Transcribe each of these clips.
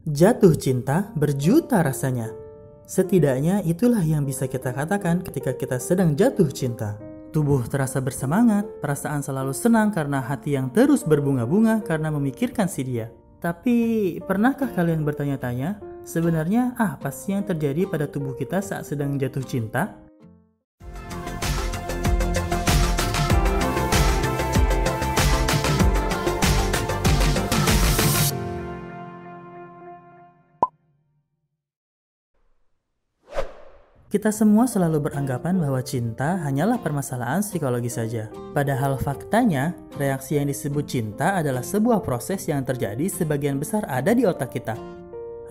Jatuh cinta berjuta rasanya. Setidaknya itulah yang bisa kita katakan ketika kita sedang jatuh cinta. Tubuh terasa bersemangat, perasaan selalu senang karena hati yang terus berbunga-bunga karena memikirkan si dia. Tapi pernahkah kalian bertanya-tanya, sebenarnya apa sih yang terjadi pada tubuh kita saat sedang jatuh cinta? Kita semua selalu beranggapan bahwa cinta hanyalah permasalahan psikologi saja. Padahal faktanya, reaksi yang disebut cinta adalah sebuah proses yang terjadi sebagian besar ada di otak kita.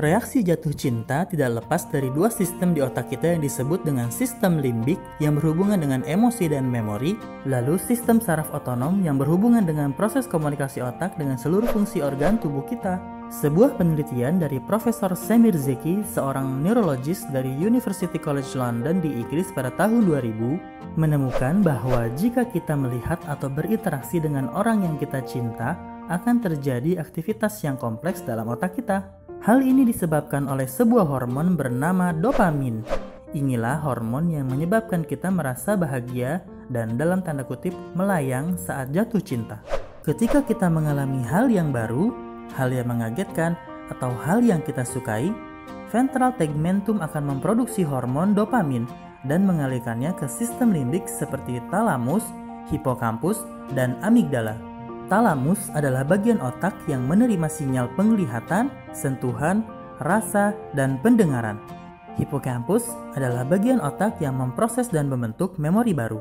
Reaksi jatuh cinta tidak lepas dari dua sistem di otak kita yang disebut dengan sistem limbik yang berhubungan dengan emosi dan memori, lalu sistem saraf otonom yang berhubungan dengan proses komunikasi otak dengan seluruh fungsi organ tubuh kita. Sebuah penelitian dari Profesor Semir Zeki, seorang neurologis dari University College London di Inggris pada tahun 2000, menemukan bahwa jika kita melihat atau berinteraksi dengan orang yang kita cinta, akan terjadi aktivitas yang kompleks dalam otak kita. Hal ini disebabkan oleh sebuah hormon bernama dopamin. Inilah hormon yang menyebabkan kita merasa bahagia dan dalam tanda kutip melayang saat jatuh cinta. Ketika kita mengalami hal yang baru, hal yang mengagetkan, atau hal yang kita sukai, ventral tegmentum akan memproduksi hormon dopamin dan mengalihkannya ke sistem limbik seperti talamus, hipokampus, dan amigdala. Talamus adalah bagian otak yang menerima sinyal penglihatan, sentuhan, rasa, dan pendengaran. Hipokampus adalah bagian otak yang memproses dan membentuk memori baru.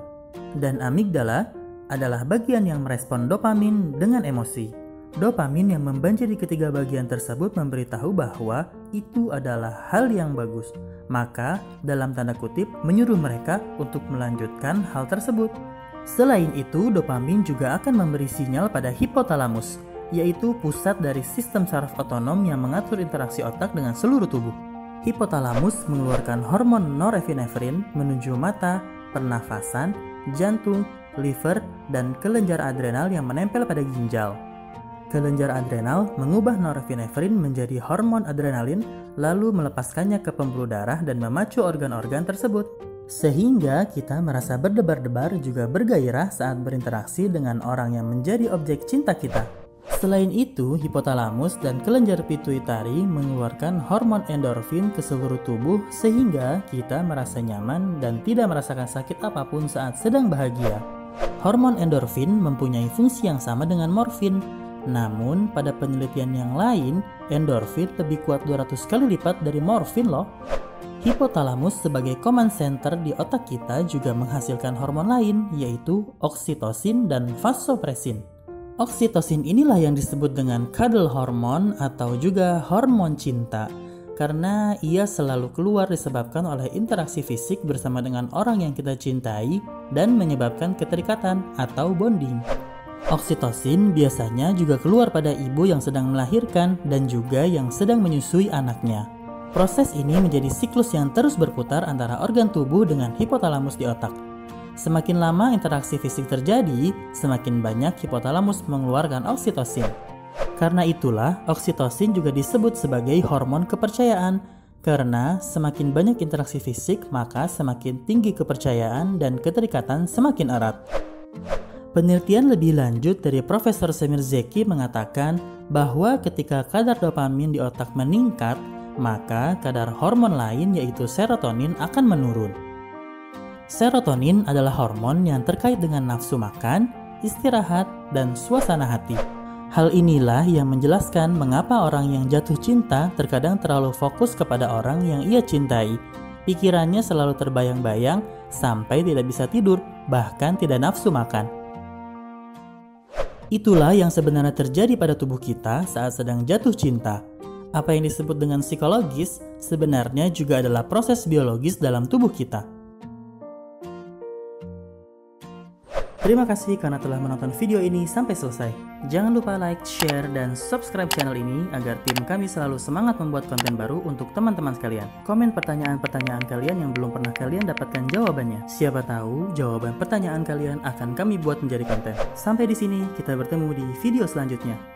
Dan amigdala adalah bagian yang merespon dopamin dengan emosi. Dopamin yang membanjiri ketiga bagian tersebut memberitahu bahwa itu adalah hal yang bagus. Maka, dalam tanda kutip, menyuruh mereka untuk melanjutkan hal tersebut. Selain itu, dopamin juga akan memberi sinyal pada hipotalamus, yaitu pusat dari sistem saraf otonom yang mengatur interaksi otak dengan seluruh tubuh. Hipotalamus mengeluarkan hormon norepinefrin menuju mata, pernafasan, jantung, liver, dan kelenjar adrenal yang menempel pada ginjal. Kelenjar adrenal mengubah norepinefrin menjadi hormon adrenalin, lalu melepaskannya ke pembuluh darah dan memacu organ-organ tersebut. Sehingga kita merasa berdebar-debar juga bergairah saat berinteraksi dengan orang yang menjadi objek cinta kita. Selain itu, hipotalamus dan kelenjar pituitari mengeluarkan hormon endorfin ke seluruh tubuh sehingga kita merasa nyaman dan tidak merasakan sakit apapun saat sedang bahagia. Hormon endorfin mempunyai fungsi yang sama dengan morfin. Namun, pada penelitian yang lain, endorfin lebih kuat 200 kali lipat dari morfin loh. Hipotalamus sebagai command center di otak kita juga menghasilkan hormon lain, yaitu oksitosin dan vasopresin. Oksitosin inilah yang disebut dengan cuddle hormone atau juga hormon cinta, karena ia selalu keluar disebabkan oleh interaksi fisik bersama dengan orang yang kita cintai dan menyebabkan keterikatan atau bonding. Oksitosin biasanya juga keluar pada ibu yang sedang melahirkan dan juga yang sedang menyusui anaknya. Proses ini menjadi siklus yang terus berputar antara organ tubuh dengan hipotalamus di otak. Semakin lama interaksi fisik terjadi, semakin banyak hipotalamus mengeluarkan oksitosin. Karena itulah, oksitosin juga disebut sebagai hormon kepercayaan. Karena semakin banyak interaksi fisik, maka semakin tinggi kepercayaan dan keterikatan semakin erat. Penelitian lebih lanjut dari Profesor Semir Zeki mengatakan bahwa ketika kadar dopamin di otak meningkat, maka kadar hormon lain yaitu serotonin akan menurun. Serotonin adalah hormon yang terkait dengan nafsu makan, istirahat, dan suasana hati. Hal inilah yang menjelaskan mengapa orang yang jatuh cinta terkadang terlalu fokus kepada orang yang ia cintai. Pikirannya selalu terbayang-bayang sampai tidak bisa tidur, bahkan tidak nafsu makan. Itulah yang sebenarnya terjadi pada tubuh kita saat sedang jatuh cinta. Apa yang disebut dengan psikologis sebenarnya juga adalah proses biologis dalam tubuh kita. Terima kasih karena telah menonton video ini sampai selesai. Jangan lupa like, share, dan subscribe channel ini agar tim kami selalu semangat membuat konten baru untuk teman-teman sekalian. Komen pertanyaan-pertanyaan kalian yang belum pernah kalian dapatkan jawabannya. Siapa tahu jawaban pertanyaan kalian akan kami buat menjadi konten. Sampai di sini, kita bertemu di video selanjutnya.